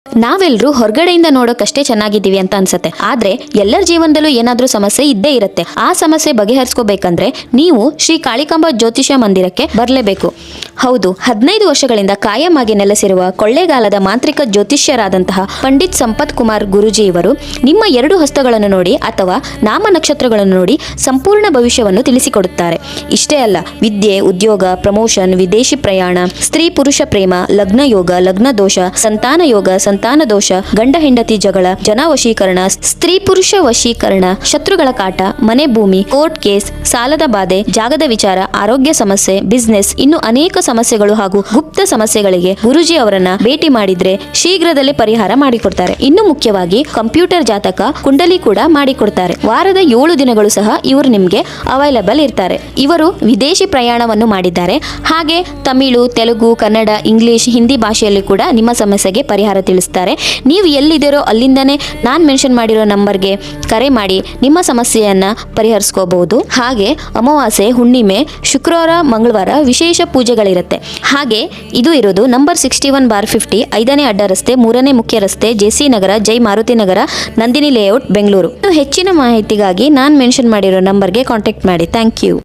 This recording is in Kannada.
ನಾವೆಲ್ಲರೂ ಹೊರಗಡೆಯಿಂದ ನೋಡೋಕಷ್ಟೇ ಚೆನ್ನಾಗಿದ್ದೀವಿ ಅಂತ ಅನ್ಸುತ್ತೆ, ಆದ್ರೆ ಎಲ್ಲರ ಜೀವನದಲ್ಲೂ ಏನಾದ್ರೂ ಸಮಸ್ಯೆ ಇದ್ದೇ ಇರುತ್ತೆ. ಆ ಸಮಸ್ಯೆ ಬಗೆಹರಿಸ್ಕೋಬೇಕಂದ್ರೆ ನೀವು ಶ್ರೀ ಕಾಳಿಕಾಂಬ ಜ್ಯೋತಿಷ್ಯ ಮಂದಿರಕ್ಕೆ ಬರಲೇಬೇಕು. ಹೌದು, 15 ವರ್ಷಗಳಿಂದ ಕಾಯಂ ಆಗಿ ನೆಲೆಸಿರುವ ಕೊಳ್ಳೇಗಾಲದ ಮಾಂತ್ರಿಕ ಜ್ಯೋತಿಷ್ಯರಾದಂತಹ ಪಂಡಿತ್ ಸಂಪತ್ ಕುಮಾರ್ ಗುರುಜಿ ಇವರು ನಿಮ್ಮ 2 ಹಸ್ತಗಳನ್ನು ನೋಡಿ ಅಥವಾ ನಾಮ ನಕ್ಷತ್ರಗಳನ್ನು ನೋಡಿ ಸಂಪೂರ್ಣ ಭವಿಷ್ಯವನ್ನು ತಿಳಿಸಿಕೊಡುತ್ತಾರೆ. ಇಷ್ಟೇ ಅಲ್ಲ, ವಿದ್ಯೆ, ಉದ್ಯೋಗ, ಪ್ರಮೋಷನ್, ವಿದೇಶಿ ಪ್ರಯಾಣ, ಸ್ತ್ರೀ ಪುರುಷ ಪ್ರೇಮ, ಲಗ್ನ ಯೋಗ, ಲಗ್ನ ದೋಷ, ಸಂತಾನ ಯೋಗ, ಸಂತಾನ ದೋಷ, ಗಂಡ ಹೆಂಡತಿ ಜಗಳ, ಜನ ವಶೀಕರಣ, ಸ್ತ್ರೀ ಪುರುಷ ವಶೀಕರಣ, ಶತ್ರುಗಳ ಕಾಟ, ಮನೆ ಭೂಮಿ, ಕೋರ್ಟ್ ಕೇಸ್, ಸಾಲದ ಬಾಧೆ, ಜಾಗದ ವಿಚಾರ, ಆರೋಗ್ಯ ಸಮಸ್ಯೆ, ಬಿಸ್ನೆಸ್, ಇನ್ನು ಅನೇಕ ಸಮಸ್ಯೆಗಳು ಹಾಗೂ ಗುಪ್ತ ಸಮಸ್ಯೆಗಳಿಗೆ ಗುರುಜಿ ಅವರನ್ನ ಭೇಟಿ ಮಾಡಿದ್ರೆ ಶೀಘ್ರದಲ್ಲೇ ಪರಿಹಾರ ಮಾಡಿಕೊಡ್ತಾರೆ. ಇನ್ನು ಮುಖ್ಯವಾಗಿ ಕಂಪ್ಯೂಟರ್ ಜಾತಕ, ಕುಂಡಲಿ ಕೂಡ ಮಾಡಿಕೊಡ್ತಾರೆ. ವಾರದ 7 ದಿನಗಳು ಸಹ ಇವರು ನಿಮ್ಗೆ ಅವೈಲಬಲ್ ಇರ್ತಾರೆ. ಇವರು ವಿದೇಶಿ ಪ್ರಯಾಣವನ್ನು ಮಾಡಿದ್ದಾರೆ. ಹಾಗೆ ತಮಿಳು, ತೆಲುಗು, ಕನ್ನಡ, ಇಂಗ್ಲಿಷ್, ಹಿಂದಿ ಭಾಷೆಯಲ್ಲಿ ಕೂಡ ನಿಮ್ಮ ಸಮಸ್ಯೆಗೆ ಪರಿಹಾರ ತಿಳಿಸ್ತಾರೆ. ನೀವು ಎಲ್ಲಿದ್ದೀರೋ ಅಲ್ಲಿಂದನೇ ನಾನು ಮೆನ್ಷನ್ ಮಾಡಿರೋ ನಂಬರ್ಗೆ ಕರೆ ಮಾಡಿ ನಿಮ್ಮ ಸಮಸ್ಯೆಯನ್ನ ಪರಿಹರಿಸ್ಕೋಬಹುದು. ಹಾಗೆ ಅಮಾವಾಸ್ಯೆ, ಹುಣ್ಣಿಮೆ, ಶುಕ್ರವಾರ, ಮಂಗಳವಾರ ವಿಶೇಷ ಪೂಜೆಗಳಿರುತ್ತೆ. ಹಾಗೆ ಇದು ಇರೋದು ನಂಬರ್ 61/50, 5ನೇ ಅಡ್ಡ ರಸ್ತೆ, 3ನೇ ಮುಖ್ಯ ರಸ್ತೆ, ಜೆಸಿ ನಗರ, ಜೈ ಮಾರುತಿ ನಗರ, ನಂದಿನಿ ಲೇಔಟ್, ಬೆಂಗಳೂರು. ಹೆಚ್ಚಿನ ಮಾಹಿತಿಗಾಗಿ ನಾನು ಮೆನ್ಷನ್ ಮಾಡಿರೋ ನಂಬರ್ಗೆ ಕಾಂಟ್ಯಾಕ್ಟ್ ಮಾಡಿ. Thank you.